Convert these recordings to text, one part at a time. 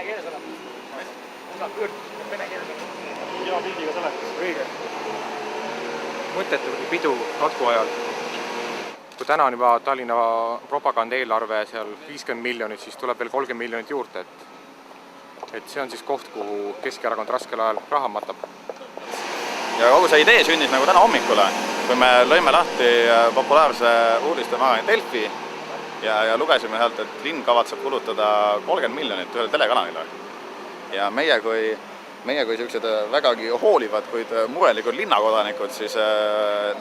keeles olema. Mul pöördus vene keeles olema. Ja pildiga seletus. Õige. Mõttetu pidu katku ajal. Kui täna on juba Tallinna propaganda eelarve seal 50 miljonit, siis tuleb veel 30 miljonit juurde. Et see on siis koht, kuhu Keskerakond raskel ajal raha matab. Ja kogu see idee sündis nagu täna hommikule, kui me lõime lahti populaarse uudistemagazini Delfi ja lugesime sealt, et linn kavatseb kulutada 30 miljonit ühele telekanalile. Ja meie kui sellised vägagi hoolivad, kuid murelikud linnakodanikud, siis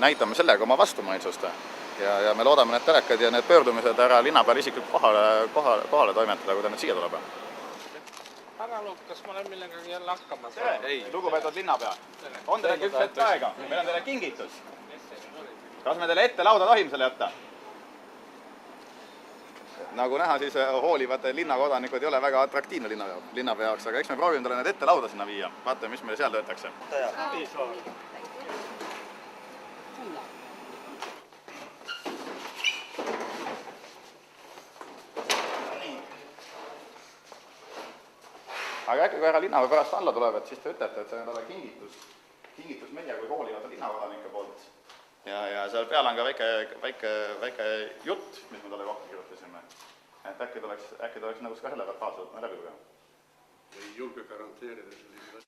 näitame sellega oma vastumaitsust. Ja me loodame need telekad ja need pöördumised ära linna peal isiklikult kohale toimetada, kui ta nüüd siia tuleb. Härra Luuk, kas ma olen millegagi jälle hakkama saan? Ei, lugupeetud linnapea. On teile üks hetk aega? Meil on teile kingitus. Kas me teile ette lauda tohime selle jätta? Nagu näha, siis hoolivad linnakodanikud ei ole väga atraktiivne linnapea jaoks, aga eks me proovime talle need ette lauda sinna viia. Vaatame, mis meile seal töötakse. Aga äkki kui härra linnapea pärast alla tuleb, et siis te ütlete, et see on talle kingitus meie kui hoolivate linnakodanike poolt. Ja seal peal on ka väike jutt, mis me talle kokku kirjutasime. Et äkki ta oleks nõus ka selle pealt kaasa võtma läbi lugema. Ei julge garanteerida sellised asjad.